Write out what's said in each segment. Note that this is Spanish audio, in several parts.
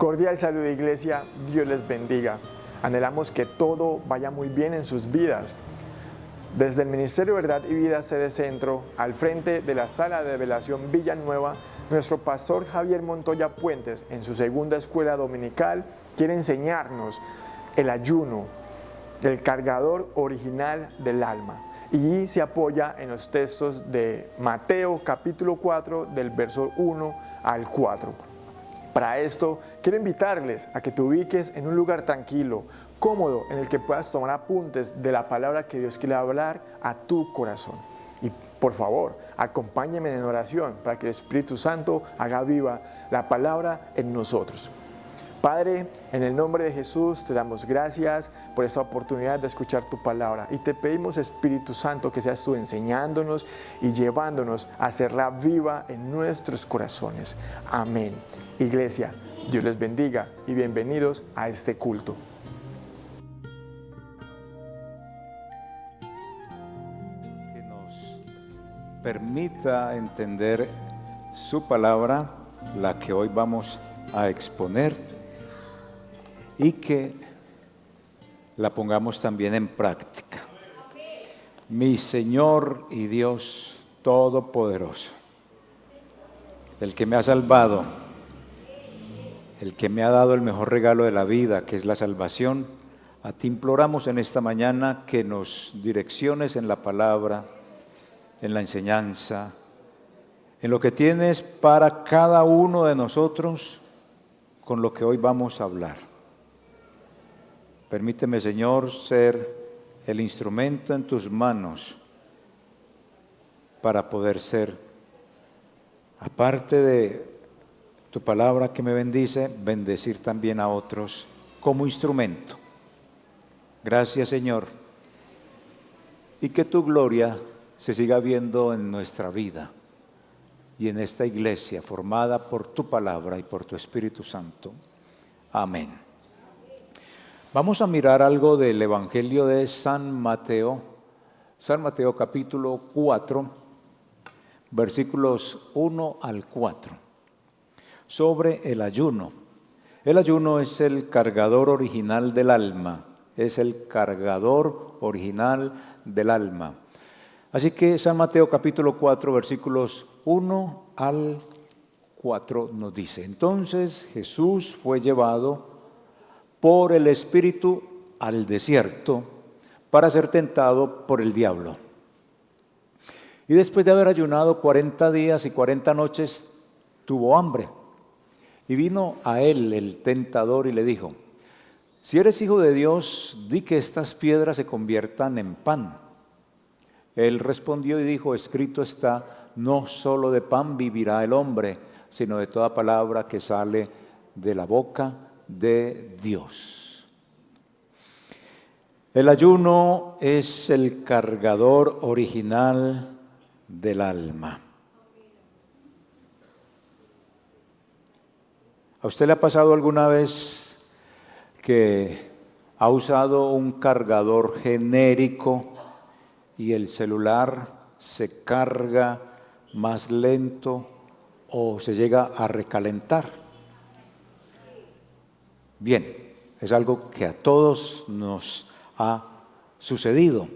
Cordial saludo, iglesia, Dios les bendiga. Anhelamos que todo vaya muy bien en sus vidas. Desde el Ministerio Verdad y Vida Sede Centro, al frente de la Sala de Revelación Villanueva, nuestro pastor Javier Montoya Puentes, en su segunda escuela dominical, quiere enseñarnos el ayuno, el cargador original del alma. Y se apoya en los textos de Mateo capítulo 4, del verso 1 al 4. Para esto, quiero invitarles a que te ubiques en un lugar tranquilo, cómodo, en el que puedas tomar apuntes de la palabra que Dios quiere hablar a tu corazón. Y por favor, acompáñenme en oración para que el Espíritu Santo haga viva la palabra en nosotros. Padre, en el nombre de Jesús te damos gracias por esta oportunidad de escuchar tu palabra y te pedimos, Espíritu Santo, que seas tú enseñándonos y llevándonos a hacerla viva en nuestros corazones. Amén. Iglesia, Dios les bendiga y bienvenidos a este culto. Que nos permita entender su palabra, la que hoy vamos a exponer, y que la pongamos también en práctica. Mi Señor y Dios Todopoderoso, el que me ha salvado, el que me ha dado el mejor regalo de la vida, que es la salvación, a ti imploramos en esta mañana que nos direcciones en la palabra, en la enseñanza, en lo que tienes para cada uno de nosotros con lo que hoy vamos a hablar. Permíteme, Señor, ser el instrumento en tus manos para poder ser, aparte de tu palabra que me bendice, bendecir también a otros como instrumento. Gracias, Señor, y que tu gloria se siga viendo en nuestra vida y en esta iglesia formada por tu palabra y por tu Espíritu Santo. Amén. Vamos a mirar algo del Evangelio de San Mateo capítulo 4, versículos 1 al 4, sobre el ayuno. El ayuno es el cargador original del alma, es el cargador original del alma. Así que San Mateo capítulo 4, versículos 1 al 4 nos dice: Entonces Jesús fue llevado por el Espíritu al desierto para ser tentado por el diablo. Y después de haber ayunado 40 días y 40 noches, tuvo hambre. Y vino a él el tentador y le dijo: Si eres hijo de Dios, di que estas piedras se conviertan en pan. Él respondió y dijo: Escrito está, no solo de pan vivirá el hombre, sino de toda palabra que sale de la boca de Dios. El ayuno es el cargador original del alma. ¿A usted le ha pasado alguna vez que ha usado un cargador genérico y el celular se carga más lento o se llega a recalentar? Bien, es algo que a todos nos ha sucedido.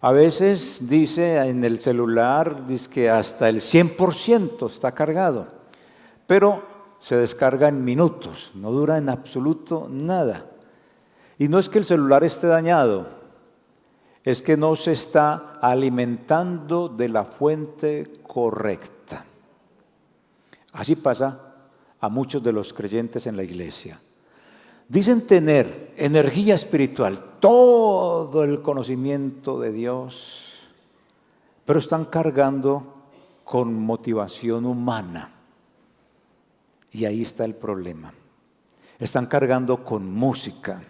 A veces dice en el celular, dice que hasta el 100% está cargado, pero se descarga en minutos, no dura en absoluto nada. Y no es que el celular esté dañado, es que no se está alimentando de la fuente correcta. Así pasa a muchos de los creyentes en la iglesia. Dicen tener energía espiritual, todo el conocimiento de Dios, pero están cargando con motivación humana. Y ahí está el problema. Están cargando con música,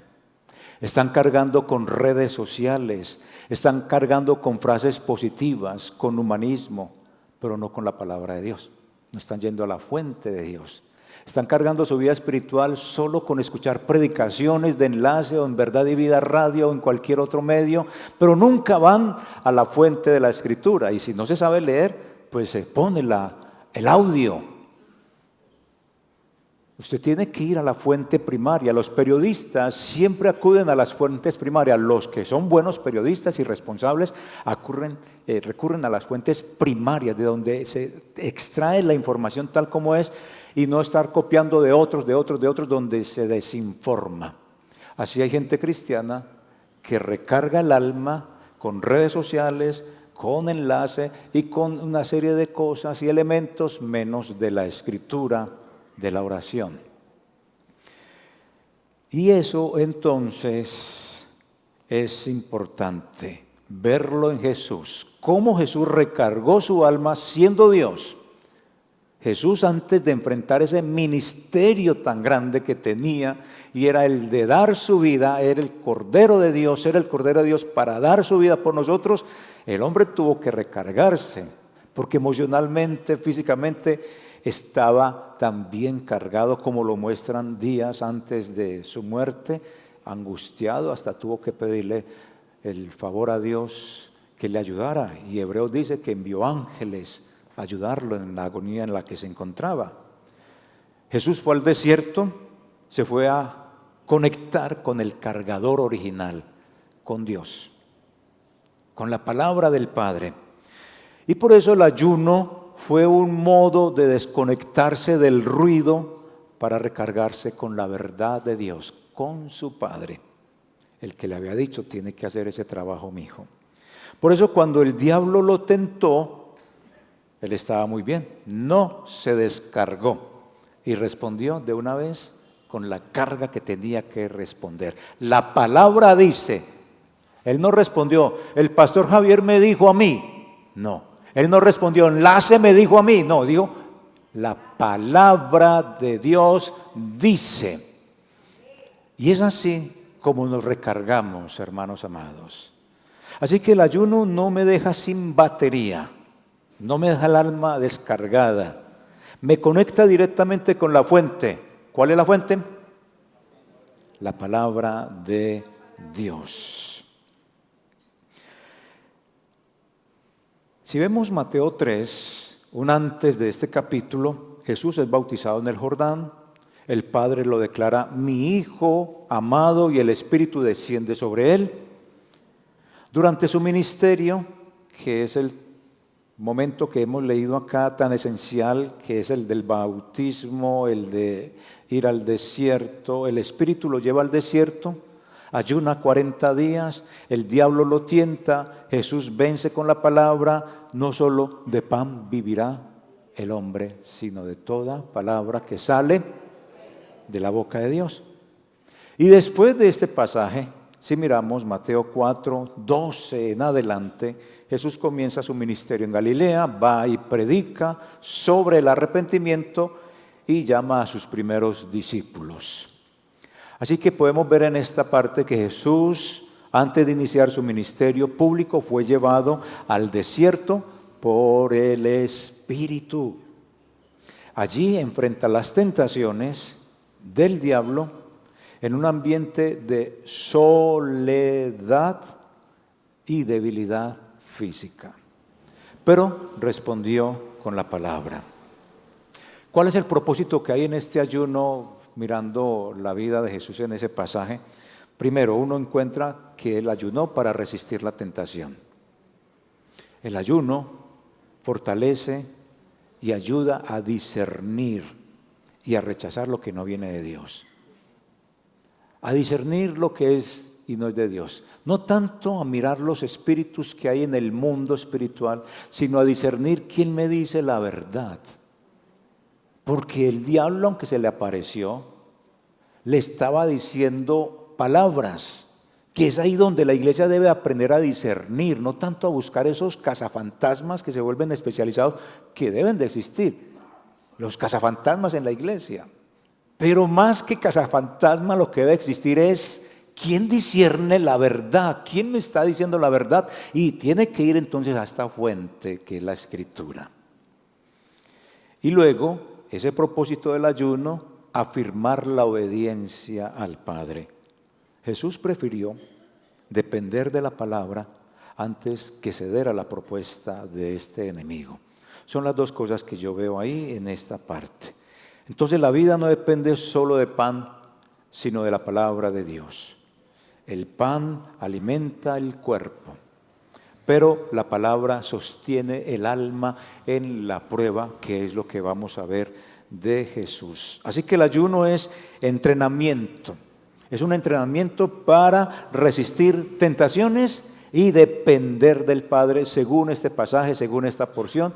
están cargando con redes sociales, están cargando con frases positivas, con humanismo, pero no con la palabra de Dios. No están yendo a la fuente de Dios. Están cargando su vida espiritual solo con escuchar predicaciones de Enlace o en Verdad y Vida Radio o en cualquier otro medio, pero nunca van a la fuente de la Escritura. Y si no se sabe leer, pues se pone el audio. Usted tiene que ir a la fuente primaria. Los periodistas siempre acuden a las fuentes primarias. Los que son buenos periodistas y responsables recurren a las fuentes primarias, de donde se extrae la información tal como es, y no estar copiando de otros, donde se desinforma. Así hay gente cristiana que recarga el alma con redes sociales, con enlace y con una serie de cosas y elementos menos de la escritura, de la oración. Y eso entonces es importante, verlo en Jesús, cómo Jesús recargó su alma siendo Dios. Jesús, antes de enfrentar ese ministerio tan grande que tenía, y era el de dar su vida, era el Cordero de Dios, para dar su vida por nosotros, el hombre tuvo que recargarse, porque emocionalmente, físicamente, estaba también cargado, como lo muestran días antes de su muerte, angustiado, hasta tuvo que pedirle el favor a Dios que le ayudara. Y Hebreos dice que envió ángeles a ayudarlo en la agonía en la que se encontraba. Jesús fue al desierto, se fue a conectar con el cargador original, con Dios, con la palabra del Padre. Y por eso el ayuno fue un modo de desconectarse del ruido para recargarse con la verdad de Dios, con su Padre, el que le había dicho: tiene que hacer ese trabajo, mi hijo. Por eso cuando el diablo lo tentó, él estaba muy bien, no se descargó y respondió de una vez con la carga que tenía que responder. La palabra dice, él no respondió: el pastor Javier me dijo a mí. No. Él no respondió: enlace me dijo a mí. No, dijo: la palabra de Dios dice. Y es así como nos recargamos, hermanos amados. Así que el ayuno no me deja sin batería, no me deja el alma descargada, me conecta directamente con la fuente. ¿Cuál es la fuente? La palabra de Dios. Si vemos Mateo 3, un antes de este capítulo, Jesús es bautizado en el Jordán, el Padre lo declara mi Hijo amado y el Espíritu desciende sobre él. Durante su ministerio, que es el momento que hemos leído acá tan esencial, que es el del bautismo, el de ir al desierto, el Espíritu lo lleva al desierto, ayuna 40 días, el diablo lo tienta, Jesús vence con la palabra. No solo de pan vivirá el hombre, sino de toda palabra que sale de la boca de Dios. Y después de este pasaje, si miramos Mateo 4, 12 en adelante, Jesús comienza su ministerio en Galilea, va y predica sobre el arrepentimiento y llama a sus primeros discípulos. Así que podemos ver en esta parte que Jesús, antes de iniciar su ministerio público, fue llevado al desierto por el Espíritu. Allí enfrenta las tentaciones del diablo en un ambiente de soledad y debilidad física. Pero respondió con la palabra. ¿Cuál es el propósito que hay en este ayuno, mirando la vida de Jesús en ese pasaje? Primero, uno encuentra que él ayunó para resistir la tentación. El ayuno fortalece y ayuda a discernir y a rechazar lo que no viene de Dios. A discernir lo que es y no es de Dios. No tanto a mirar los espíritus que hay en el mundo espiritual, sino a discernir quién me dice la verdad. Porque el diablo, aunque se le apareció, le estaba diciendo palabras, que es ahí donde la iglesia debe aprender a discernir, no tanto a buscar esos cazafantasmas que se vuelven especializados, que deben de existir, los cazafantasmas en la iglesia. Pero más que cazafantasma, lo que debe existir es quién discierne la verdad, quién me está diciendo la verdad, y tiene que ir entonces a esta fuente que es la Escritura. Y luego, ese propósito del ayuno, afirmar la obediencia al Padre. Jesús prefirió depender de la palabra antes que ceder a la propuesta de este enemigo. Son las dos cosas que yo veo ahí en esta parte. Entonces la vida no depende solo de pan, sino de la palabra de Dios. El pan alimenta el cuerpo, pero la palabra sostiene el alma en la prueba, que es lo que vamos a ver de Jesús. Así que el ayuno es entrenamiento. Es un entrenamiento para resistir tentaciones y depender del Padre, según este pasaje, según esta porción.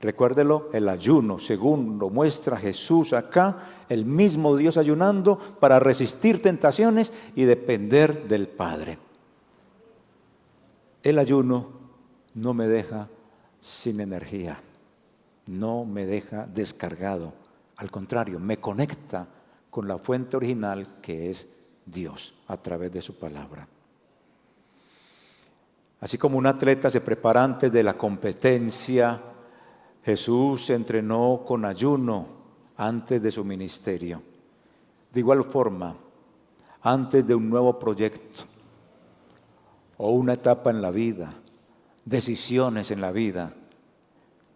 Recuérdelo, el ayuno, según lo muestra Jesús acá, el mismo Dios ayunando para resistir tentaciones y depender del Padre. El ayuno no me deja sin energía, no me deja descargado. Al contrario, me conecta con la fuente original, que es Dios, a través de su palabra. Así como un atleta se prepara antes de la competencia, Jesús se entrenó con ayuno antes de su ministerio. De igual forma, antes de un nuevo proyecto o una etapa en la vida, decisiones en la vida,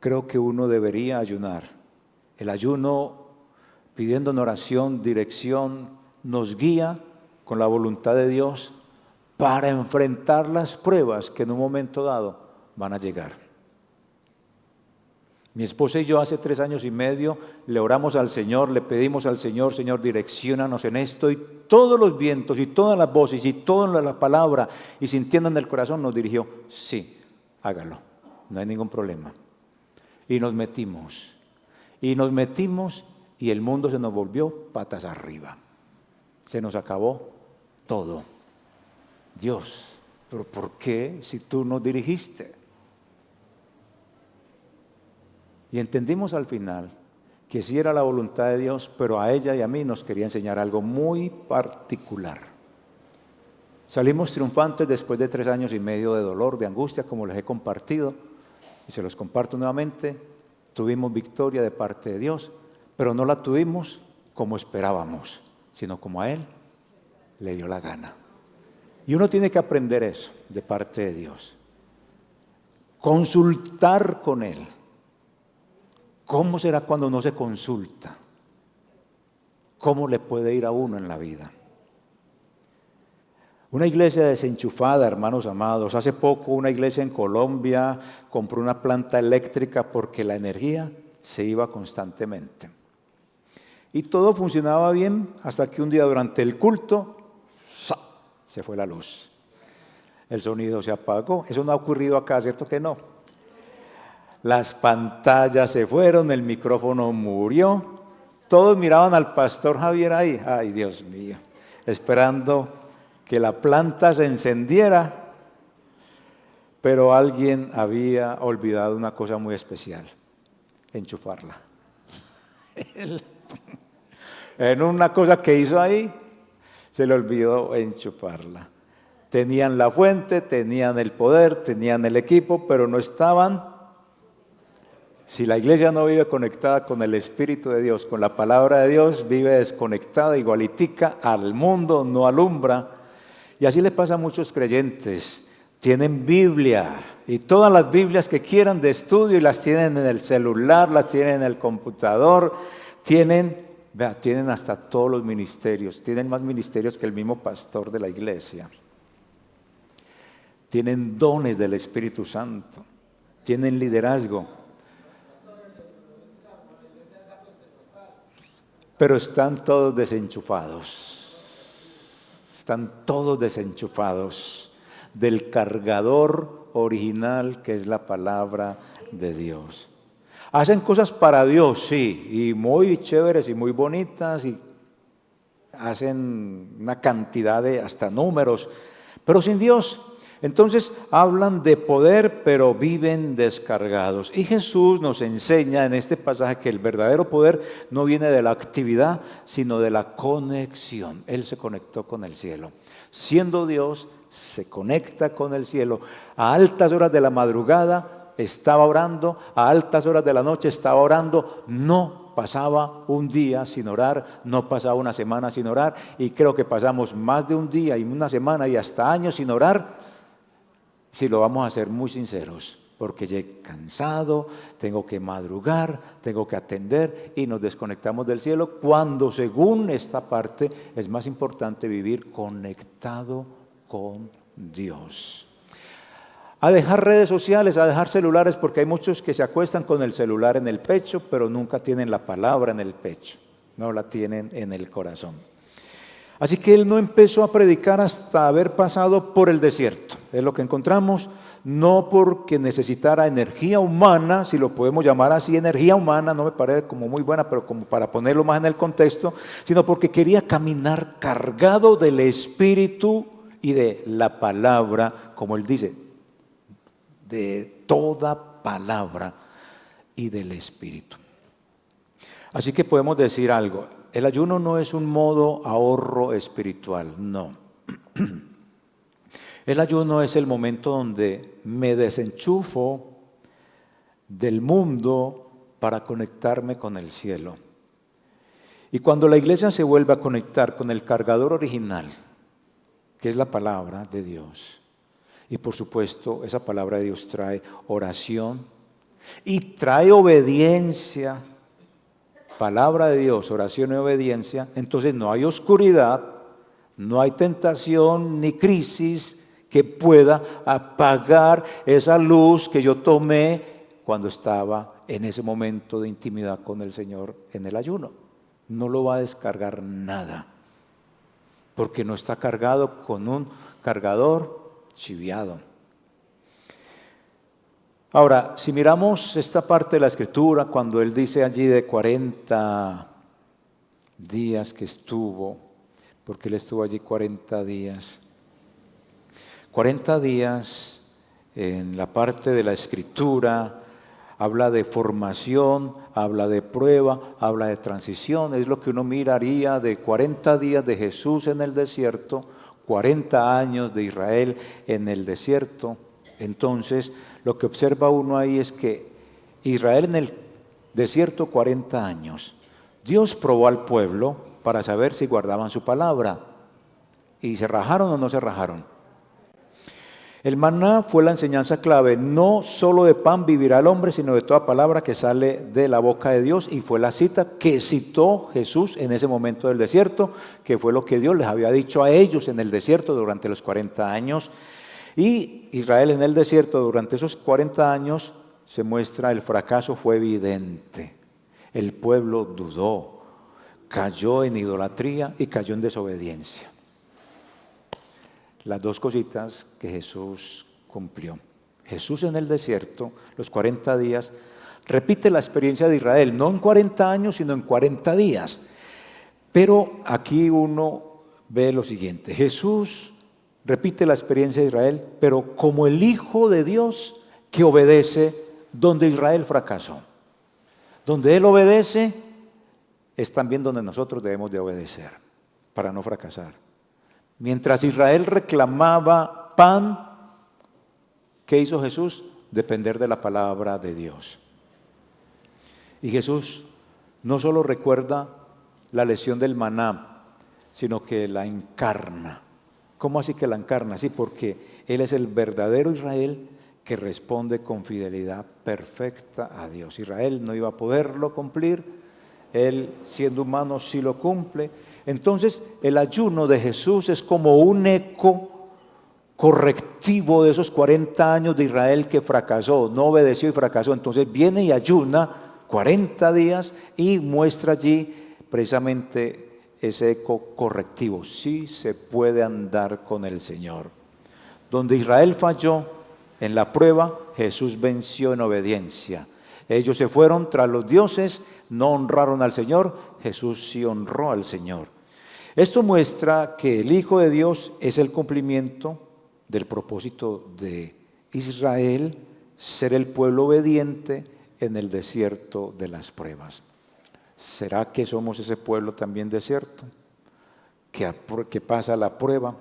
creo que uno debería ayunar. El ayuno, pidiendo en oración, dirección, nos guía con la voluntad de Dios para enfrentar las pruebas que en un momento dado van a llegar. Mi esposa y yo hace 3 años y medio le oramos al Señor, le pedimos al Señor, Señor, direcciónanos en esto, y todos los vientos y todas las voces y toda la palabra, y sintiendo en el corazón nos dirigió, sí, hágalo, no hay ningún problema. Y nos metimos y el mundo se nos volvió patas arriba. Se nos acabó todo. Dios, ¿pero por qué si tú nos dirigiste? Y entendimos al final que sí era la voluntad de Dios, pero a ella y a mí nos quería enseñar algo muy particular. Salimos triunfantes después de 3 años y medio de dolor, de angustia, como les he compartido, y se los comparto nuevamente. Tuvimos victoria de parte de Dios, pero no la tuvimos como esperábamos, sino como a Él le dio la gana. Y uno tiene que aprender eso de parte de Dios. Consultar con Él. ¿Cómo será cuando no se consulta? ¿Cómo le puede ir a uno en la vida? Una iglesia desenchufada, hermanos amados. Hace poco una iglesia en Colombia compró una planta eléctrica porque la energía se iba constantemente. Y todo funcionaba bien hasta que un día durante el culto se fue la luz. El sonido se apagó. Eso no ha ocurrido acá, ¿cierto que no? Las pantallas se fueron, el micrófono murió. Todos miraban al pastor Javier ahí, ay Dios mío, esperando que la planta se encendiera. Pero alguien había olvidado una cosa muy especial, enchufarla. En una cosa que hizo ahí, se le olvidó enchufarla. Tenían la fuente, tenían el poder, tenían el equipo, pero no estaban. Si la iglesia no vive conectada con el Espíritu de Dios, con la palabra de Dios, vive desconectada, igualitica al mundo, no alumbra. Y así le pasa a muchos creyentes. Tienen Biblia y todas las Biblias que quieran de estudio y las tienen en el celular, las tienen en el computador, tienen hasta todos los ministerios, tienen más ministerios que el mismo pastor de la iglesia. Tienen dones del Espíritu Santo, tienen liderazgo. Pero están todos desenchufados del cargador original que es la palabra de Dios. Hacen cosas para Dios, sí, y muy chéveres y muy bonitas, y hacen una cantidad de hasta números, pero sin Dios. Entonces hablan de poder, pero viven descargados. Y Jesús nos enseña en este pasaje que el verdadero poder no viene de la actividad, sino de la conexión. Él se conectó con el cielo. Siendo Dios, se conecta con el cielo. A altas horas de la madrugada estaba orando, a altas horas de la noche estaba orando. No pasaba un día sin orar, no pasaba una semana sin orar, y creo que pasamos más de un día y una semana y hasta años sin orar. Si lo vamos a ser muy sinceros, porque llegué cansado, tengo que madrugar, tengo que atender y nos desconectamos del cielo, cuando según esta parte es más importante vivir conectado con Dios. A dejar redes sociales, a dejar celulares, porque hay muchos que se acuestan con el celular en el pecho, pero nunca tienen la palabra en el pecho, no la tienen en el corazón. Así que él no empezó a predicar hasta haber pasado por el desierto. Es lo que encontramos, no porque necesitara energía humana, si lo podemos llamar así, energía humana, no me parece como muy buena, pero como para ponerlo más en el contexto, sino porque quería caminar cargado del Espíritu y de la palabra, como él dice, de toda palabra y del Espíritu. Así que podemos decir algo, el ayuno no es un modo ahorro espiritual, no. El ayuno es el momento donde me desenchufo del mundo para conectarme con el cielo. Y cuando la iglesia se vuelve a conectar con el cargador original, que es la palabra de Dios, y por supuesto esa palabra de Dios trae oración y trae obediencia, palabra de Dios, oración y obediencia, entonces no hay oscuridad, no hay tentación ni crisis que pueda apagar esa luz que yo tomé cuando estaba en ese momento de intimidad con el Señor en el ayuno. No lo va a descargar nada, porque no está cargado con un cargador chiviado. Ahora, si miramos esta parte de la Escritura, cuando él dice allí de 40 días que estuvo, porque él estuvo allí 40 días. 40 días en la parte de la Escritura habla de formación, habla de prueba, habla de transición. Es lo que uno miraría de 40 días de Jesús en el desierto, 40 años de Israel en el desierto. Entonces, lo que observa uno ahí es que Israel en el desierto 40 años. Dios probó al pueblo para saber si guardaban su palabra. ¿Y se rajaron o no se rajaron? El maná fue la enseñanza clave. No solo de pan vivirá el hombre, sino de toda palabra que sale de la boca de Dios. Y fue la cita que citó Jesús en ese momento del desierto, que fue lo que Dios les había dicho a ellos en el desierto durante los 40 años. Y Israel en el desierto durante esos 40 años se muestra el fracaso fue evidente. El pueblo dudó, cayó en idolatría y cayó en desobediencia. Las dos cositas que Jesús cumplió. Jesús en el desierto, los 40 días, repite la experiencia de Israel, no en 40 años, sino en 40 días. Pero aquí uno ve lo siguiente, Jesús repite la experiencia de Israel, pero como el Hijo de Dios que obedece donde Israel fracasó. Donde Él obedece es también donde nosotros debemos de obedecer para no fracasar. Mientras Israel reclamaba pan, ¿qué hizo Jesús? Depender de la palabra de Dios. Y Jesús no solo recuerda la lección del maná, sino que la encarna. ¿Cómo así que la encarna? Sí, porque Él es el verdadero Israel que responde con fidelidad perfecta a Dios. Israel no iba a poderlo cumplir, Él siendo humano sí lo cumple. Entonces el ayuno de Jesús es como un eco correctivo de esos 40 años de Israel que fracasó, no obedeció y fracasó. Entonces viene y ayuna 40 días y muestra allí precisamente ese eco correctivo. Sí se puede andar con el Señor. Donde Israel falló en la prueba, Jesús venció en obediencia. Ellos se fueron tras los dioses, no honraron al Señor, Jesús sí honró al Señor. Esto muestra que el Hijo de Dios es el cumplimiento del propósito de Israel, ser el pueblo obediente en el desierto de las pruebas. ¿Será que somos ese pueblo también desierto, que pasa la prueba?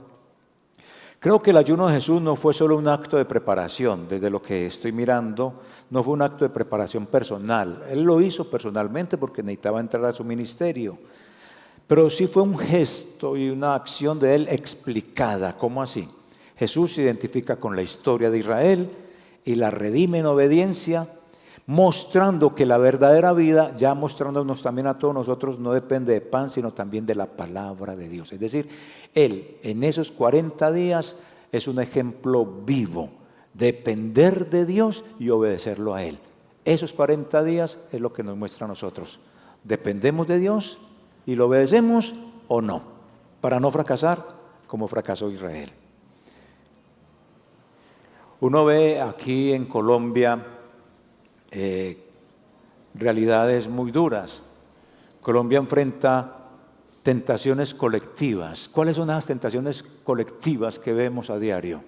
Creo que el ayuno de Jesús no fue solo un acto de preparación, desde lo que estoy mirando, no fue un acto de preparación personal. Él lo hizo personalmente porque necesitaba entrar a su ministerio, pero sí fue un gesto y una acción de Él explicada. ¿Cómo así? Jesús se identifica con la historia de Israel y la redime en obediencia, mostrando que la verdadera vida, ya mostrándonos también a todos nosotros, no depende de pan, sino también de la palabra de Dios. Es decir, Él en esos 40 días es un ejemplo vivo, depender de Dios y obedecerlo a Él. Esos 40 días es lo que nos muestra a nosotros. ¿Dependemos de Dios y lo obedecemos o no? Para no fracasar como fracasó Israel. Uno ve aquí en Colombia realidades muy duras. Colombia enfrenta tentaciones colectivas. ¿Cuáles son las tentaciones colectivas que vemos a diario?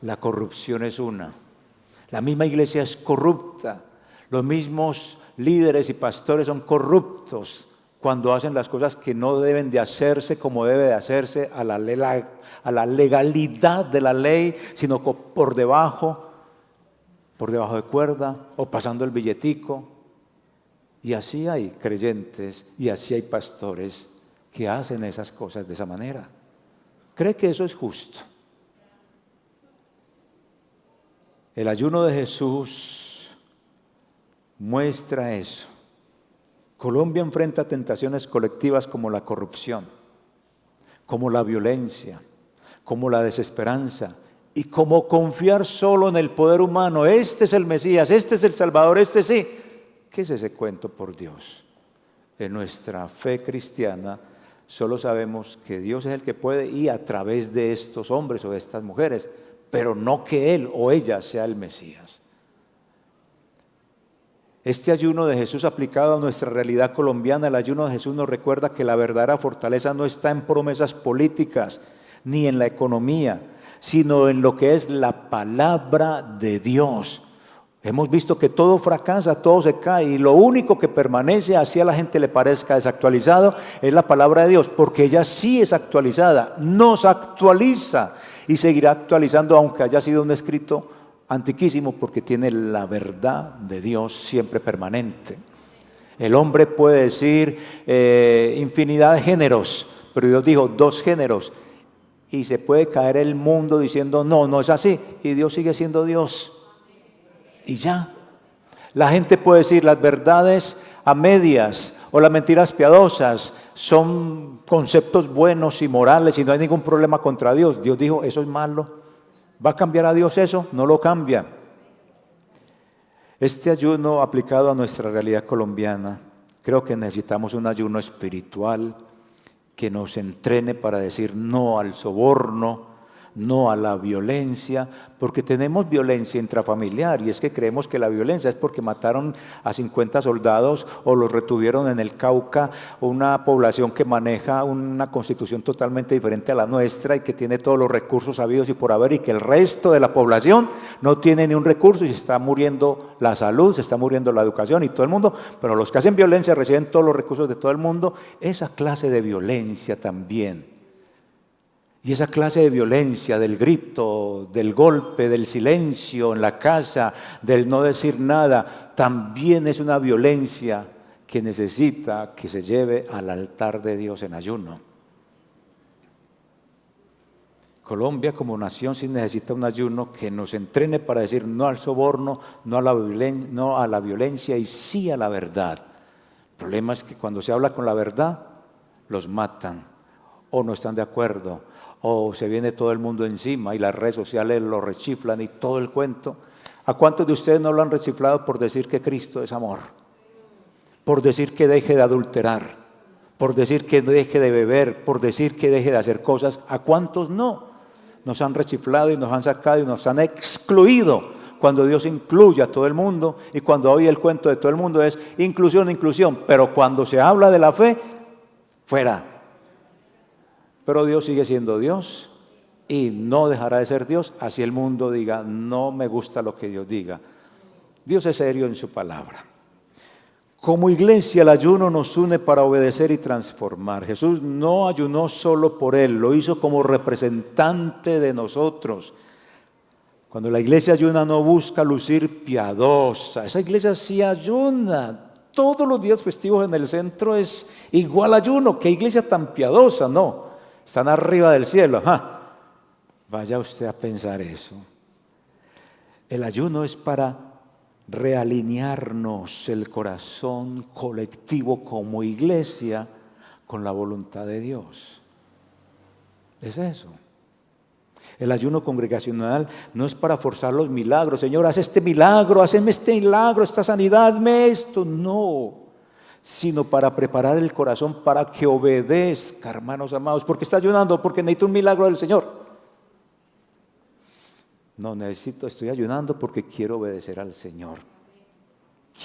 La corrupción es una. La misma iglesia es corrupta. Los mismos líderes y pastores son corruptos cuando hacen las cosas que no deben de hacerse como debe de hacerse a la legalidad de la ley, sino por debajo de cuerda o pasando el billetico. Y así hay creyentes y así hay pastores que hacen esas cosas de esa manera. ¿Cree que eso es justo? El ayuno de Jesús muestra eso. Colombia enfrenta tentaciones colectivas como la corrupción, como la violencia, como la desesperanza y como confiar solo en el poder humano. Este es el Mesías, este es el Salvador, este sí. ¿Qué es ese cuento, por Dios? En nuestra fe cristiana solo sabemos que Dios es el que puede y a través de estos hombres o de estas mujeres, pero no que Él o ella sea el Mesías. Este ayuno de Jesús aplicado a nuestra realidad colombiana, el ayuno de Jesús nos recuerda que la verdadera fortaleza no está en promesas políticas ni en la economía, sino en lo que es la palabra de Dios. Hemos visto que todo fracasa, todo se cae y lo único que permanece, así a la gente le parezca desactualizado, es la palabra de Dios, porque ella sí es actualizada, nos actualiza y seguirá actualizando aunque haya sido un escrito antiquísimo, porque tiene la verdad de Dios siempre permanente. El hombre puede decir infinidad de géneros, pero Dios dijo 2 géneros y se puede caer el mundo diciendo no es así y Dios sigue siendo Dios. Y ya, la gente puede decir las verdades a medias o las mentiras piadosas son conceptos buenos y morales y no hay ningún problema contra Dios. Dios dijo, eso es malo. ¿Va a cambiar a Dios eso? No lo cambia. Este ayuno aplicado a nuestra realidad colombiana, creo que necesitamos un ayuno espiritual que nos entrene para decir no al soborno, no a la violencia, porque tenemos violencia intrafamiliar y es que creemos que la violencia es porque mataron a 50 soldados o los retuvieron en el Cauca, una población que maneja una constitución totalmente diferente a la nuestra y que tiene todos los recursos habidos y por haber, y que el resto de la población no tiene ni un recurso y se está muriendo la salud, se está muriendo la educación y todo el mundo, pero los que hacen violencia reciben todos los recursos de todo el mundo. Esa clase de violencia también. Y esa clase de violencia, del grito, del golpe, del silencio en la casa, del no decir nada, también es una violencia que necesita que se lleve al altar de Dios en ayuno. Colombia como nación sí necesita un ayuno que nos entrene para decir no al soborno, no a la violencia y sí a la verdad. El problema es que cuando se habla con la verdad, los matan o no están de acuerdo, o se viene todo el mundo encima y las redes sociales lo rechiflan y todo el cuento. ¿A cuántos de ustedes no lo han rechiflado por decir que Cristo es amor? Por decir que deje de adulterar, por decir que deje de beber, por decir que deje de hacer cosas. ¿A cuántos no? Nos han rechiflado y nos han sacado y nos han excluido, cuando Dios incluye a todo el mundo y cuando hoy el cuento de todo el mundo es inclusión, pero cuando se habla de la fe, fuera. Pero Dios sigue siendo Dios y no dejará de ser Dios, así el mundo diga, no me gusta lo que Dios diga. Dios es serio en su palabra. Como iglesia, el ayuno nos une para obedecer y transformar. Jesús no ayunó solo por Él, lo hizo como representante de nosotros. Cuando la iglesia ayuna no busca lucir piadosa, esa iglesia sí ayuna. Todos los días festivos en el centro es igual ayuno. ¿Qué iglesia tan piadosa? No. Están arriba del cielo. Vaya usted a pensar eso. El ayuno es para realinearnos el corazón colectivo como iglesia con la voluntad de Dios. Es eso. El ayuno congregacional no es para forzar los milagros. Señor, haz este milagro, hazme este milagro, esta sanidad, hazme esto. No, sino para preparar el corazón para que obedezca, hermanos amados. ¿Por qué está ayunando? Porque necesito un milagro del Señor. No, estoy ayunando porque quiero obedecer al Señor.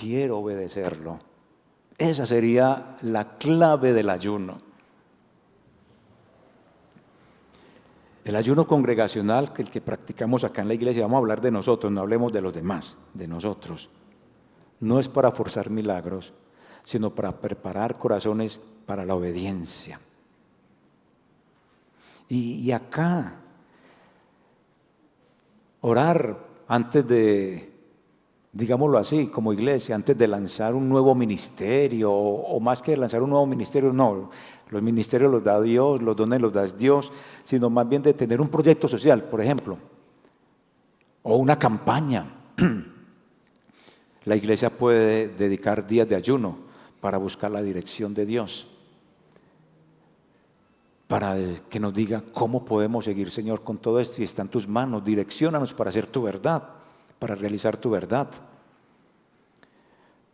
Quiero obedecerlo. Esa sería la clave del ayuno. El ayuno congregacional, el que practicamos acá en la iglesia, vamos a hablar de nosotros, no hablemos de los demás, de nosotros. No es para forzar milagros, sino para preparar corazones para la obediencia. Y acá, orar antes de, digámoslo así, como iglesia, antes de lanzar un nuevo ministerio, o más que lanzar un nuevo ministerio, no, los ministerios los da Dios, los dones los da Dios, sino más bien de tener un proyecto social, por ejemplo, o una campaña. La iglesia puede dedicar días de ayuno para buscar la dirección de Dios, para que nos diga cómo podemos seguir, Señor, con todo esto, y está en tus manos, direcciónanos para hacer tu verdad, para realizar tu verdad.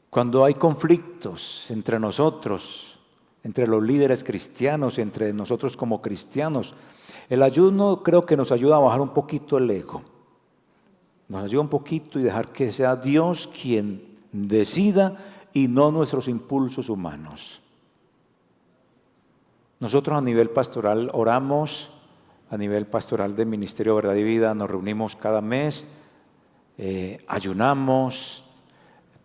Cuando hay conflictos entre nosotros, entre los líderes cristianos, entre nosotros como cristianos, el ayuno creo que nos ayuda a bajar un poquito el ego. Nos ayuda un poquito y dejar que sea Dios quien decida y no nuestros impulsos humanos. Nosotros a nivel pastoral oramos, a nivel pastoral del Ministerio Verdad y Vida nos reunimos cada mes, ayunamos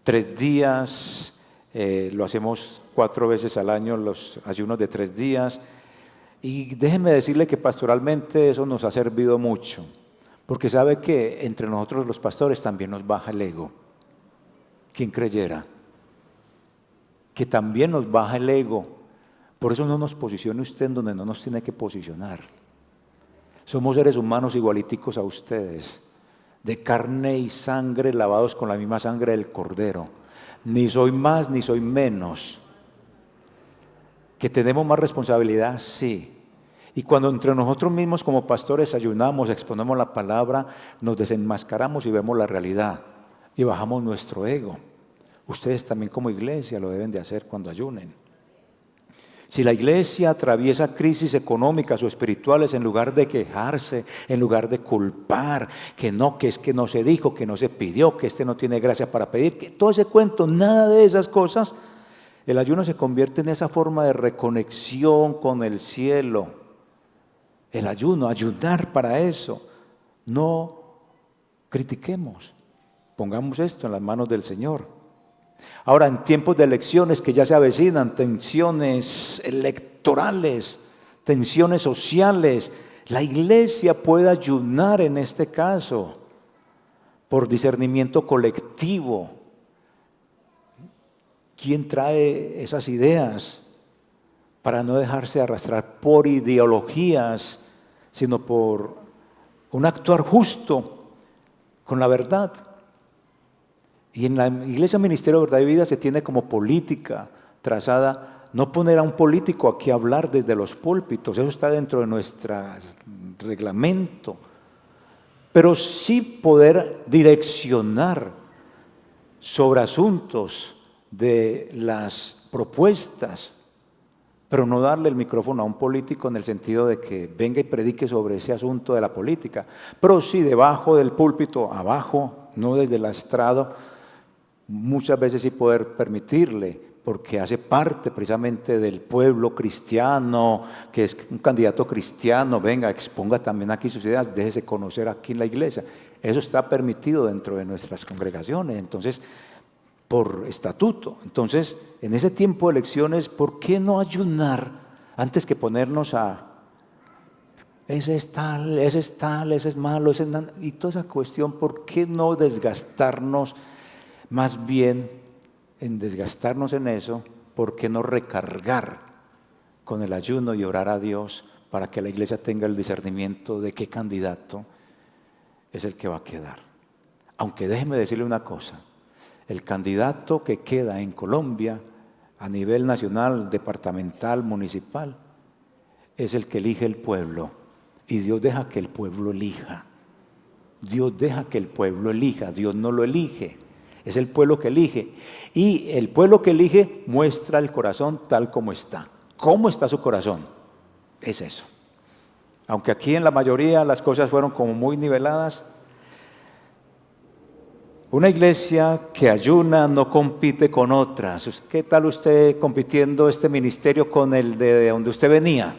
3 días, lo hacemos 4 veces al año, los ayunos de 3 días. Y déjenme decirle que pastoralmente eso nos ha servido mucho, porque sabe que entre nosotros los pastores también nos baja el ego. ¿Quién creyera? Que también nos baja el ego. Por eso no nos posicione usted en donde no nos tiene que posicionar. Somos seres humanos igualiticos a ustedes, de carne y sangre, lavados con la misma sangre del Cordero. Ni soy más ni soy menos. ¿Que tenemos más responsabilidad? Sí. Y cuando entre nosotros mismos como pastores ayunamos, exponemos la palabra, nos desenmascaramos y vemos la realidad y bajamos nuestro ego. Ustedes también como iglesia lo deben de hacer cuando ayunen. Si la iglesia atraviesa crisis económicas o espirituales, en lugar de quejarse, en lugar de culpar, que es que no se dijo, que no se pidió, que no tiene gracia para pedir, que todo ese cuento, nada de esas cosas, el ayuno se convierte en esa forma de reconexión con el cielo. El ayuno, ayunar para eso. No critiquemos, pongamos esto en las manos del Señor. Ahora, en tiempos de elecciones que ya se avecinan, tensiones electorales, tensiones sociales, la iglesia puede ayunar en este caso por discernimiento colectivo. ¿Quién trae esas ideas? Para no dejarse arrastrar por ideologías, sino por un actuar justo con la verdad. Y en la Iglesia Ministerio de Verdad y Vida se tiene como política trazada no poner a un político aquí a hablar desde los púlpitos, eso está dentro de nuestro reglamento, pero sí poder direccionar sobre asuntos de las propuestas, pero no darle el micrófono a un político en el sentido de que venga y predique sobre ese asunto de la política, pero sí debajo del púlpito, abajo, no desde el estrado, muchas veces sí poder permitirle, porque hace parte precisamente del pueblo cristiano, que es un candidato cristiano, venga, exponga también aquí sus ideas, déjese conocer aquí en la iglesia. Eso está permitido dentro de nuestras congregaciones, entonces, por estatuto. Entonces, en ese tiempo de elecciones, ¿por qué no ayunar antes que ponernos a ese es tal, ese es tal, ese es malo, ese es nada? Y toda esa cuestión, ¿por qué no desgastarnos? Más bien, en desgastarnos en eso, ¿por qué no recargar con el ayuno y orar a Dios para que la iglesia tenga el discernimiento de qué candidato es el que va a quedar? Aunque déjeme decirle una cosa, el candidato que queda en Colombia a nivel nacional, departamental, municipal, es el que elige el pueblo. Y Dios deja que el pueblo elija. Dios deja que el pueblo elija, Dios no lo elige. Es el pueblo que elige. Y el pueblo que elige muestra el corazón tal como está. ¿Cómo está su corazón? Es eso. Aunque aquí en la mayoría las cosas fueron como muy niveladas, una iglesia que ayuna no compite con otras. ¿Qué tal usted compitiendo este ministerio con el de donde usted venía?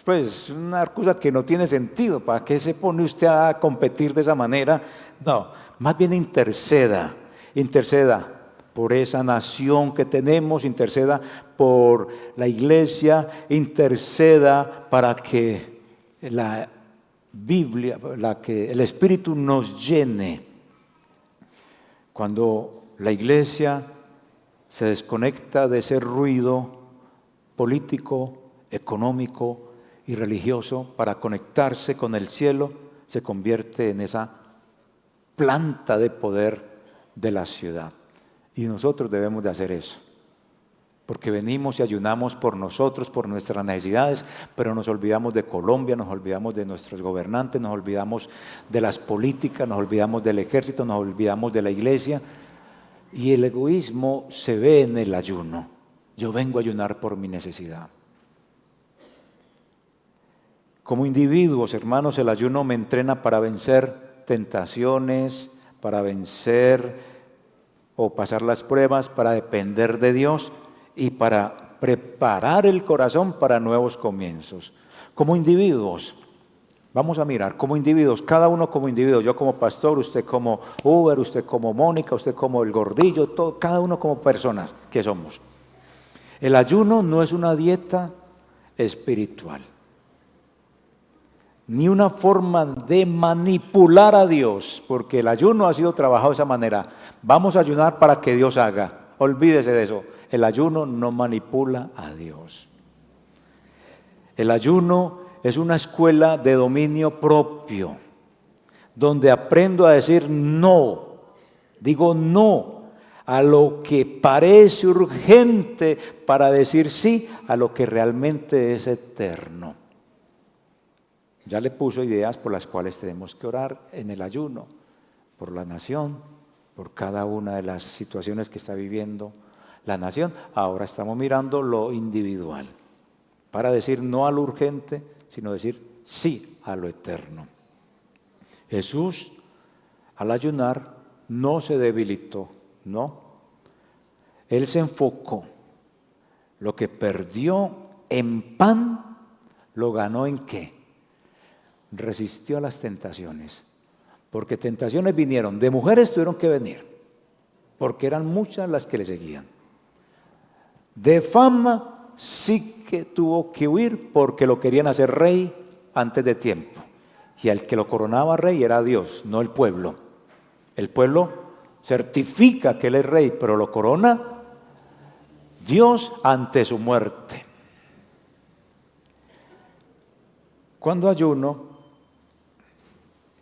Pues una cosa que no tiene sentido. ¿Para qué se pone usted a competir de esa manera? No, más bien interceda por esa nación que tenemos, interceda por la iglesia, interceda para que la Biblia, que el Espíritu nos llene. Cuando la iglesia se desconecta de ese ruido político, económico y religioso para conectarse con el cielo, se convierte en esa planta de poder de la ciudad. Y nosotros debemos de hacer eso, porque venimos y ayunamos por nosotros, por nuestras necesidades, pero nos olvidamos de Colombia, nos olvidamos de nuestros gobernantes, nos olvidamos de las políticas, nos olvidamos del ejército, nos olvidamos de la iglesia, y el egoísmo se ve en el ayuno. Yo vengo a ayunar por mi necesidad. Como individuos, hermanos, el ayuno me entrena para vencer tentaciones, para vencer o pasar las pruebas, para depender de Dios y para preparar el corazón para nuevos comienzos. Como individuos, vamos a mirar, como individuos, cada uno como individuo, yo como pastor, usted como Uber, usted como Mónica, usted como el gordillo, todo, cada uno como personas que somos. El ayuno no es una dieta espiritual, ni una forma de manipular a Dios, porque el ayuno ha sido trabajado de esa manera. Vamos a ayunar para que Dios haga. Olvídese de eso. El ayuno no manipula a Dios. El ayuno es una escuela de dominio propio, donde aprendo a decir no. Digo no a lo que parece urgente para decir sí a lo que realmente es eterno. Ya le puso ideas por las cuales tenemos que orar en el ayuno, por la nación, por cada una de las situaciones que está viviendo la nación. Ahora estamos mirando lo individual, para decir no a lo urgente, sino decir sí a lo eterno. Jesús, al ayunar, no se debilitó, no. Él se enfocó. Lo que perdió en pan, lo ganó ¿en qué? Resistió a las tentaciones, porque tentaciones vinieron, de mujeres tuvieron que venir, porque eran muchas las que le seguían. De fama sí que tuvo que huir, porque lo querían hacer rey antes de tiempo, y al que lo coronaba rey era Dios, no el pueblo. El pueblo certifica que él es rey, pero lo corona Dios ante su muerte. Cuando ayuno,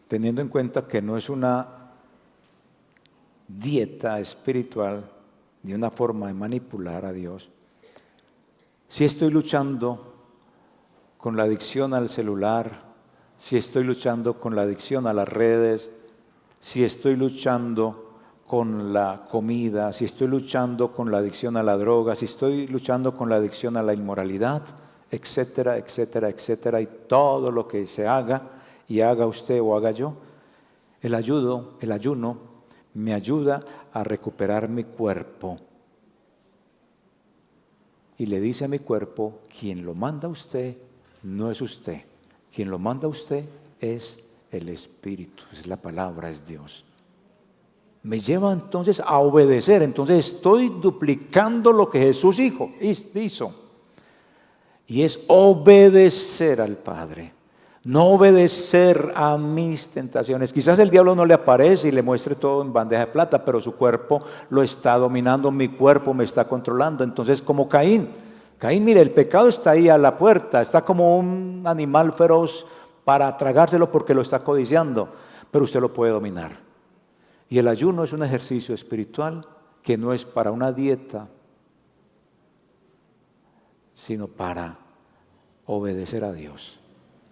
teniendo en cuenta que no es una dieta espiritual ni una forma de manipular a Dios, si estoy luchando con la adicción al celular, si estoy luchando con la adicción a las redes, si estoy luchando con la comida, si estoy luchando con la adicción a la droga, si estoy luchando con la adicción a la inmoralidad, etcétera, etcétera, etcétera, y todo lo que se haga, y haga usted o haga yo, el ayuno me ayuda a recuperar mi cuerpo. Y le dice a mi cuerpo, quien lo manda a usted no es usted, quien lo manda a usted es el Espíritu, es la palabra, es Dios. Me lleva entonces a obedecer, entonces estoy duplicando lo que Jesús hizo, y es obedecer al Padre. No obedecer a mis tentaciones. Quizás el diablo no le aparece y le muestre todo en bandeja de plata, pero su cuerpo lo está dominando, mi cuerpo me está controlando. Entonces, como Caín, mire, el pecado está ahí a la puerta, está como un animal feroz para tragárselo porque lo está codiciando, pero usted lo puede dominar. Y el ayuno es un ejercicio espiritual que no es para una dieta, sino para obedecer a Dios.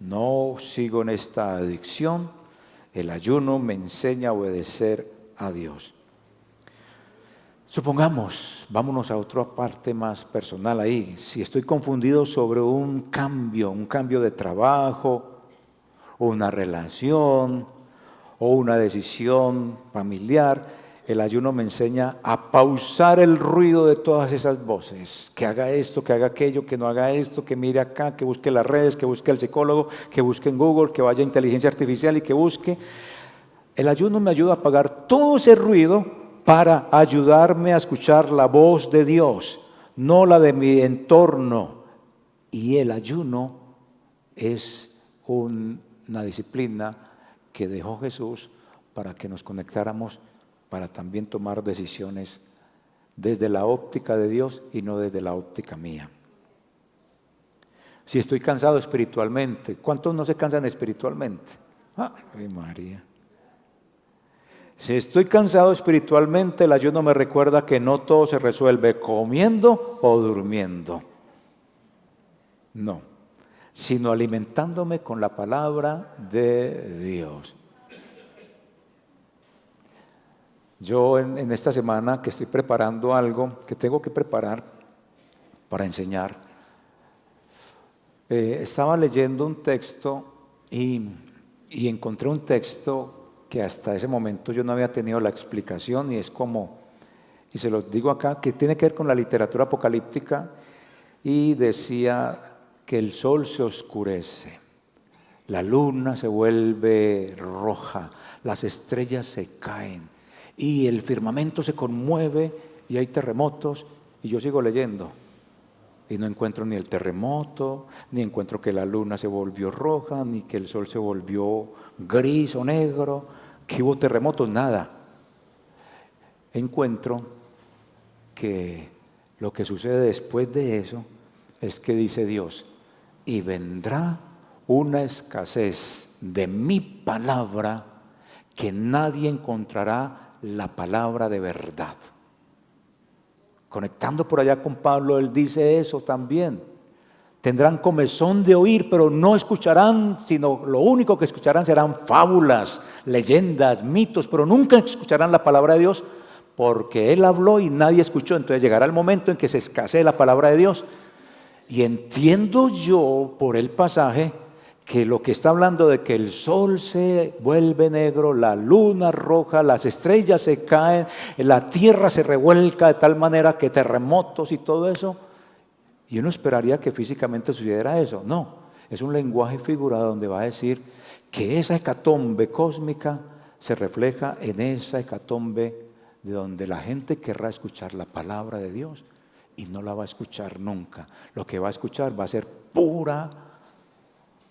No sigo en esta adicción. El ayuno me enseña a obedecer a Dios. Supongamos, vámonos a otra parte más personal ahí. Si estoy confundido sobre un cambio de trabajo, una relación o una decisión familiar, el ayuno me enseña a pausar el ruido de todas esas voces. Que haga esto, que haga aquello, que no haga esto, que mire acá, que busque las redes, que busque al psicólogo, que busque en Google, que vaya a inteligencia artificial y que busque. El ayuno me ayuda a apagar todo ese ruido para ayudarme a escuchar la voz de Dios, no la de mi entorno. Y el ayuno es una disciplina que dejó Jesús para que nos conectáramos, para también tomar decisiones desde la óptica de Dios y no desde la óptica mía. Si estoy cansado espiritualmente, ¿cuántos no se cansan espiritualmente? ¡Ay, María! Si estoy cansado espiritualmente, el ayuno me recuerda que no todo se resuelve comiendo o durmiendo. No, sino alimentándome con la palabra de Dios. Yo en esta semana que estoy preparando algo que tengo que preparar para enseñar, estaba leyendo un texto y encontré un texto que hasta ese momento yo no había tenido la explicación, y es como, y se lo digo acá, que tiene que ver con la literatura apocalíptica, y decía que el sol se oscurece, la luna se vuelve roja, las estrellas se caen y el firmamento se conmueve y hay terremotos, y yo sigo leyendo y no encuentro ni el terremoto, ni encuentro que la luna se volvió roja, ni que el sol se volvió gris o negro, que hubo terremotos, nada. Encuentro que lo que sucede después de eso es que dice Dios, y vendrá una escasez de mi palabra que nadie encontrará la palabra de verdad. Conectando por allá con Pablo, él dice eso también. Tendrán comezón de oír, pero no escucharán, sino lo único que escucharán serán fábulas, leyendas, mitos, pero nunca escucharán la palabra de Dios, porque él habló y nadie escuchó. Entonces llegará el momento en que se escasee la palabra de Dios. Y entiendo yo por el pasaje que lo que está hablando de que el sol se vuelve negro, la luna roja, las estrellas se caen, la tierra se revuelca de tal manera que terremotos y todo eso, y uno esperaría que físicamente sucediera eso. No, es un lenguaje figurado donde va a decir que esa hecatombe cósmica se refleja en esa hecatombe de donde la gente querrá escuchar la palabra de Dios y no la va a escuchar nunca. Lo que va a escuchar va a ser pura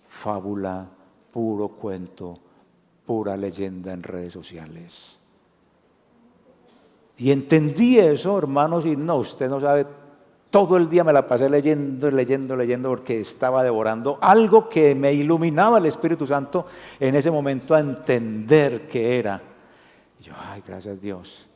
fábula, puro cuento, pura leyenda en redes sociales. Y entendí eso, hermanos, y no, usted no sabe, todo el día me la pasé leyendo, porque estaba devorando algo que me iluminaba el Espíritu Santo en ese momento a entender qué era. Y yo, ay, gracias a Dios,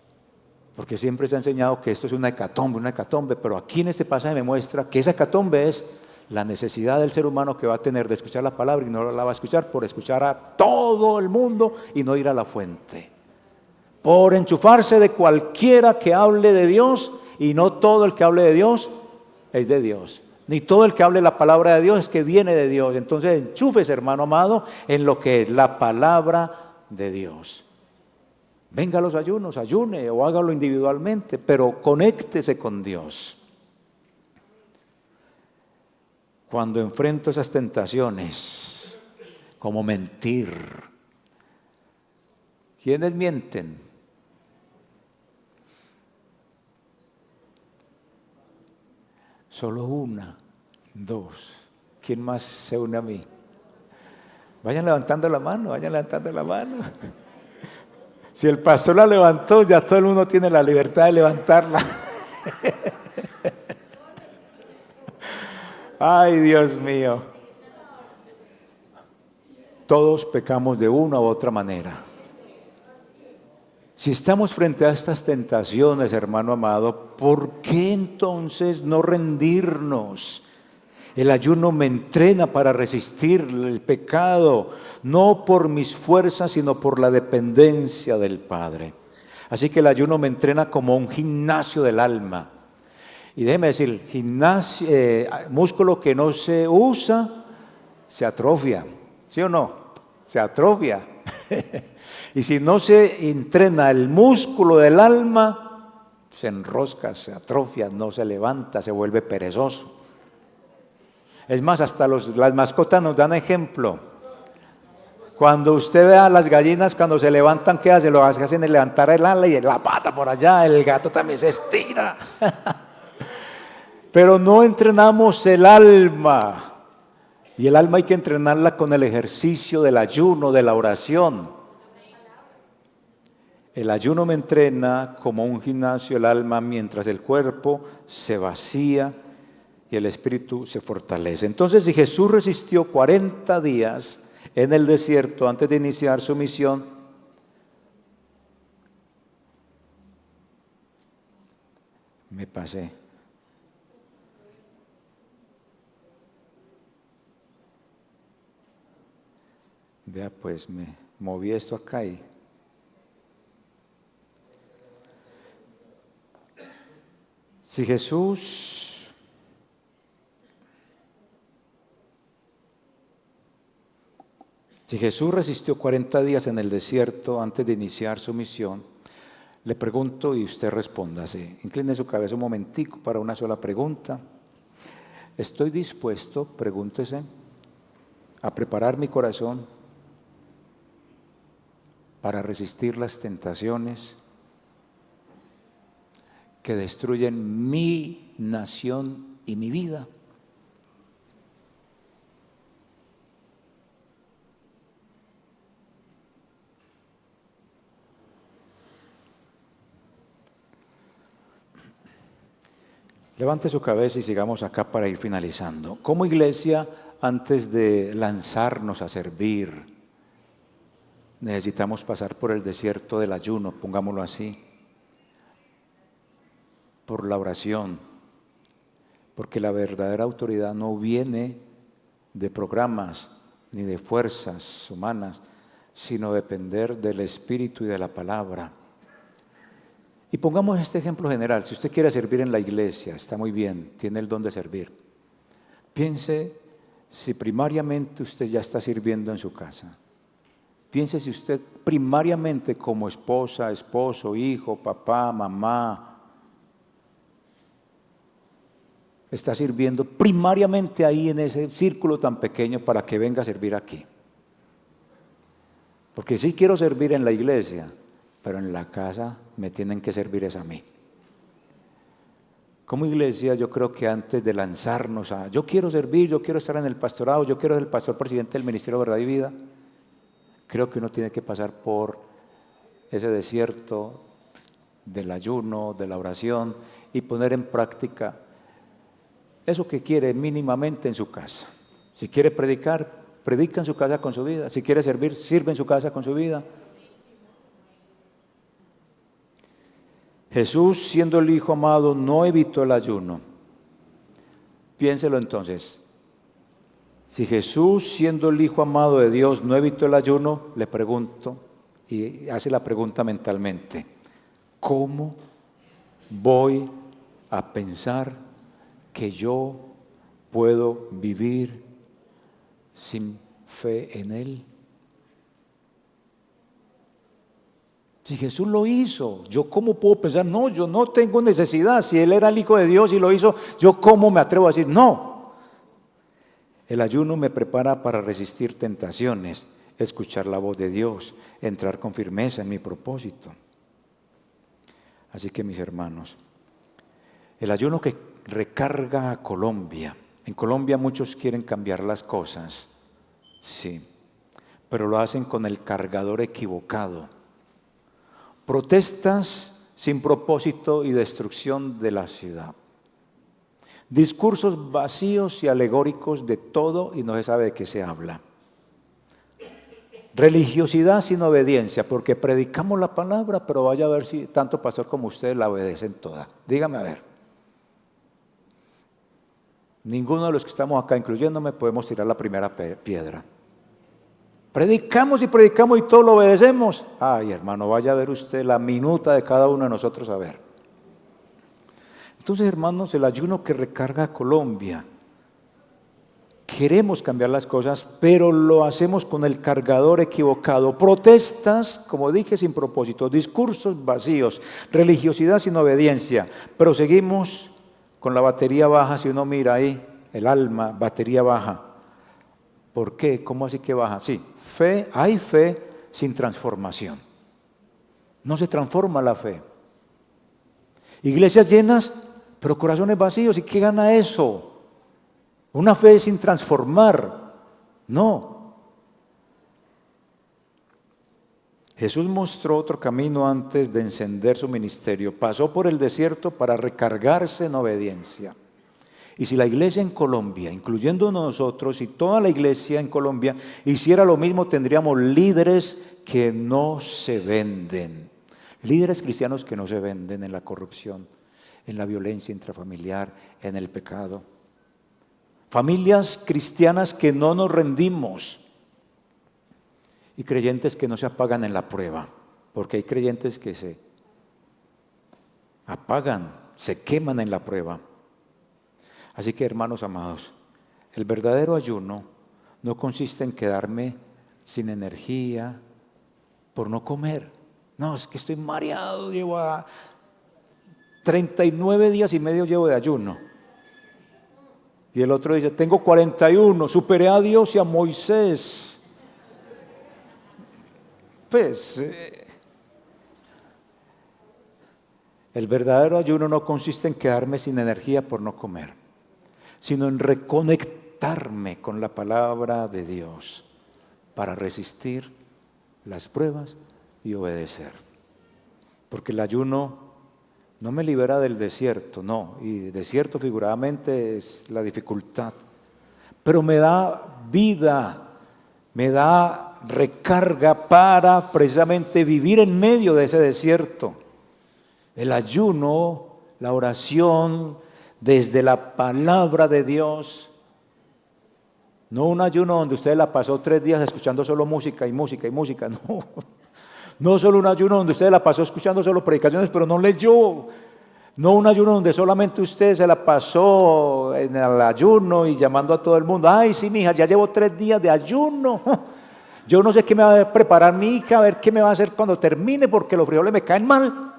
porque siempre se ha enseñado que esto es una hecatombe, pero aquí en este pasaje me muestra que esa hecatombe es la necesidad del ser humano que va a tener de escuchar la palabra, y no la va a escuchar por escuchar a todo el mundo y no ir a la fuente, por enchufarse de cualquiera que hable de Dios, y no todo el que hable de Dios es de Dios, ni todo el que hable la palabra de Dios es que viene de Dios. Entonces enchúfese, hermano amado, en lo que es la palabra de Dios. Venga a los ayunos, ayune o hágalo individualmente, pero conéctese con Dios. Cuando enfrento esas tentaciones, como mentir. ¿Quiénes mienten? Solo una, dos. ¿Quién más se une a mí? Vayan levantando la mano, Si el pastor la levantó, ya todo el mundo tiene la libertad de levantarla. Ay, Dios mío. Todos pecamos de una u otra manera. Si estamos frente a estas tentaciones, hermano amado, ¿por qué entonces no rendirnos? El ayuno me entrena para resistir el pecado, no por mis fuerzas, sino por la dependencia del Padre. Así que el ayuno me entrena como un gimnasio del alma. Y déjeme decir, músculo que no se usa, se atrofia. ¿Sí o no? Se atrofia. Y si no se entrena el músculo del alma, se enrosca, se atrofia, no se levanta, se vuelve perezoso. Es más, hasta las mascotas nos dan ejemplo. Cuando usted ve a las gallinas, cuando se levantan, ¿qué hacen? Lo que hacen es levantar el ala y la pata por allá. El gato también se estira. Pero no entrenamos el alma. Y el alma hay que entrenarla con el ejercicio del ayuno, de la oración. El ayuno me entrena como un gimnasio el alma mientras el cuerpo se vacía y el espíritu se fortalece. Entonces, si Jesús resistió 40 días en el desierto antes de iniciar su misión, me pasé. Vea, pues me moví esto acá y si Jesús resistió 40 días en el desierto antes de iniciar su misión, le pregunto y usted respóndase. Incline su cabeza un momentico para una sola pregunta. ¿Estoy dispuesto, pregúntese, a preparar mi corazón para resistir las tentaciones que destruyen mi nación y mi vida? Levante su cabeza y sigamos acá para ir finalizando. Como iglesia, antes de lanzarnos a servir, necesitamos pasar por el desierto del ayuno, pongámoslo así, por la oración, porque la verdadera autoridad no viene de programas ni de fuerzas humanas, sino depender del Espíritu y de la palabra. Y pongamos este ejemplo general. Si usted quiere servir en la iglesia, está muy bien, tiene el don de servir. Piense si primariamente usted ya está sirviendo en su casa. Piense si usted primariamente como esposa, esposo, hijo, papá, mamá, está sirviendo primariamente ahí en ese círculo tan pequeño para que venga a servir aquí. Porque sí quiero servir en la iglesia, pero en la casa me tienen que servir es a mí. Como iglesia, yo creo que antes de lanzarnos a, yo quiero servir, yo quiero estar en el pastorado, yo quiero ser el pastor presidente del Ministerio de Verdad y Vida, creo que uno tiene que pasar por ese desierto del ayuno, de la oración y poner en práctica eso que quiere mínimamente en su casa. Si quiere predicar, predica en su casa con su vida. Si quiere servir, sirve en su casa con su vida. Jesús, siendo el Hijo amado, no evitó el ayuno. Piénselo entonces. Si Jesús, siendo el Hijo amado de Dios, no evitó el ayuno, le pregunto, y hace la pregunta mentalmente, ¿cómo voy a pensar que yo puedo vivir sin fe en Él? Si Jesús lo hizo, ¿yo cómo puedo pensar? No, yo no tengo necesidad. Si Él era el Hijo de Dios y lo hizo, ¿yo cómo me atrevo a decir no? El ayuno me prepara para resistir tentaciones, escuchar la voz de Dios, entrar con firmeza en mi propósito. Así que mis hermanos, el ayuno que recarga a Colombia. En Colombia muchos quieren cambiar las cosas, sí, pero lo hacen con el cargador equivocado. Protestas sin propósito y destrucción de la ciudad. Discursos vacíos y alegóricos de todo y no se sabe de qué se habla. Religiosidad sin obediencia, porque predicamos la palabra, pero vaya a ver si tanto pastor como ustedes la obedecen toda. Dígame a ver. Ninguno de los que estamos acá, incluyéndome, podemos tirar la primera piedra. Predicamos y predicamos y todo lo obedecemos. Ay, hermano, vaya a ver usted la minuta de cada uno de nosotros a ver. Entonces, hermanos, el ayuno que recarga a Colombia. Queremos cambiar las cosas, pero lo hacemos con el cargador equivocado. Protestas, como dije, sin propósito. Discursos vacíos. Religiosidad sin obediencia. Pero seguimos con la batería baja. Si uno mira ahí, el alma, batería baja. ¿Por qué? ¿Cómo así que baja? Sí, hay fe sin transformación. No se transforma la fe. Iglesias llenas, pero corazones vacíos. ¿Y qué gana eso? Una fe sin transformar. No. Jesús mostró otro camino antes de encender su ministerio. Pasó por el desierto para recargarse en obediencia. Y si la iglesia en Colombia, incluyendo nosotros y toda la iglesia en Colombia, hiciera lo mismo, tendríamos líderes que no se venden. Líderes cristianos que no se venden en la corrupción, en la violencia intrafamiliar, en el pecado. Familias cristianas que no nos rendimos. Y creyentes que no se apagan en la prueba. Porque hay creyentes que se apagan, se queman en la prueba. Así que, hermanos amados, el verdadero ayuno no consiste en quedarme sin energía por no comer. No, es que estoy mareado, llevo 39 días y medio llevo de ayuno. Y el otro dice, tengo 41, superé a Dios y a Moisés. Pues, el verdadero ayuno no consiste en quedarme sin energía por no comer, sino en reconectarme con la palabra de Dios para resistir las pruebas y obedecer. Porque el ayuno no me libera del desierto, no, y desierto figuradamente es la dificultad, pero me da vida, me da recarga para precisamente vivir en medio de ese desierto. El ayuno, la oración, desde la palabra de Dios, no un ayuno donde usted la pasó 3 días escuchando solo música y música y música, no. No solo un ayuno donde usted la pasó escuchando solo predicaciones, pero no leyó. No un ayuno donde solamente usted se la pasó en el ayuno y llamando a todo el mundo. Ay, sí, mija, ya llevo 3 días de ayuno. Yo no sé qué me va a preparar mi hija, a ver qué me va a hacer cuando termine, porque los frijoles me caen mal.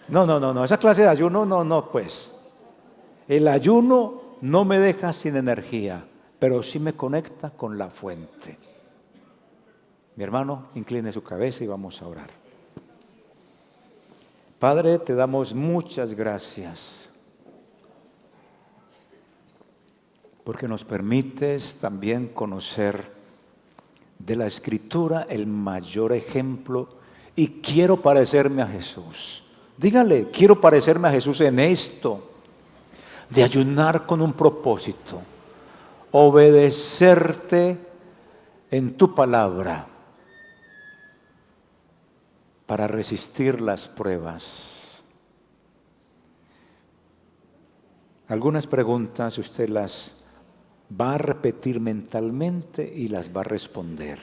No, esa clase de ayuno, no, pues. El ayuno no me deja sin energía, pero sí me conecta con la fuente. Mi hermano, incline su cabeza y vamos a orar. Padre, te damos muchas gracias porque nos permites también conocer de la Escritura el mayor ejemplo y quiero parecerme a Jesús. Dígale, quiero parecerme a Jesús en esto, de ayunar con un propósito, obedecerte en tu palabra, para resistir las pruebas. Algunas preguntas usted las va a repetir mentalmente y las va a responder.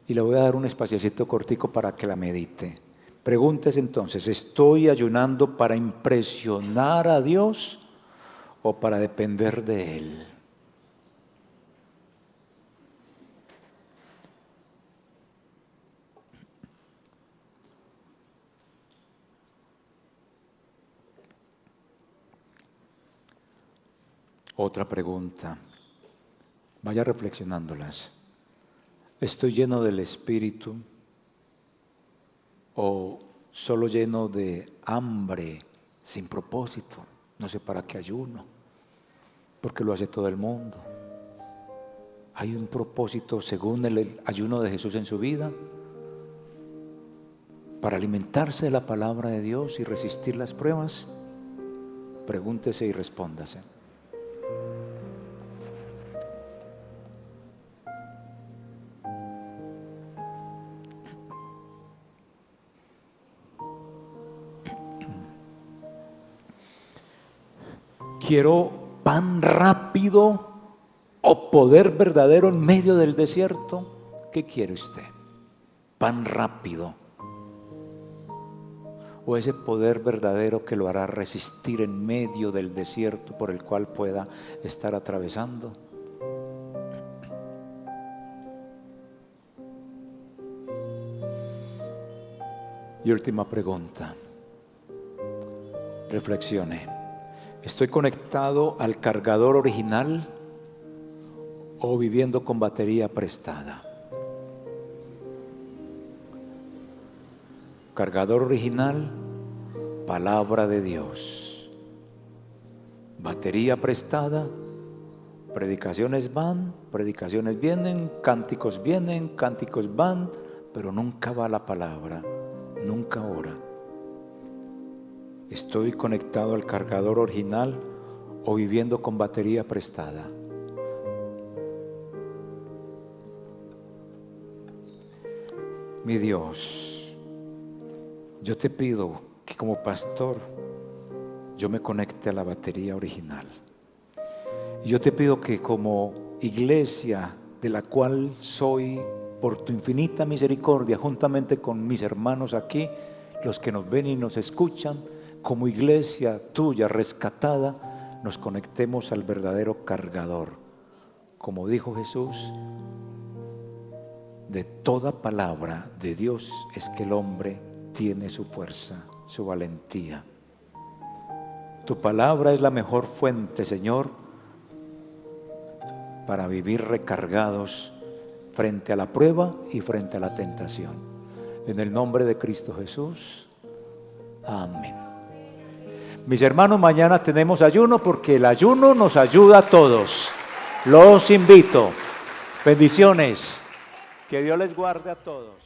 Y le voy a dar un espaciocito cortico para que la medite. Pregúntese entonces, ¿estoy ayunando para impresionar a Dios o para depender de Él? Otra pregunta, vaya reflexionándolas. ¿Estoy lleno del Espíritu o solo lleno de hambre sin propósito? No sé para qué ayuno, porque lo hace todo el mundo. ¿Hay un propósito según el ayuno de Jesús en su vida? Para alimentarse de la palabra de Dios y resistir las pruebas. Pregúntese y respóndase. Quiero pan rápido o poder verdadero en medio del desierto. ¿Qué quiere usted? ¿Pan rápido o ese poder verdadero que lo hará resistir en medio del desierto por el cual pueda estar atravesando? Y última pregunta, reflexione. ¿Estoy conectado al cargador original o viviendo con batería prestada? Cargador original, palabra de Dios. Batería prestada, predicaciones van, predicaciones vienen, cánticos van, pero nunca va la palabra, nunca ora. ¿Estoy conectado al cargador original o viviendo con batería prestada? Mi Dios, yo te pido que como pastor yo me conecte a la batería original. Y yo te pido que como iglesia de la cual soy, por tu infinita misericordia, juntamente con mis hermanos aquí, los que nos ven y nos escuchan, como iglesia tuya rescatada, nos conectemos al verdadero cargador. Como dijo Jesús, de toda palabra de Dios es que el hombre tiene su fuerza, su valentía. Tu palabra es la mejor fuente, Señor, para vivir recargados frente a la prueba y frente a la tentación. En el nombre de Cristo Jesús. Amén. Mis hermanos, mañana tenemos ayuno porque el ayuno nos ayuda a todos. Los invito. Bendiciones. Que Dios les guarde a todos.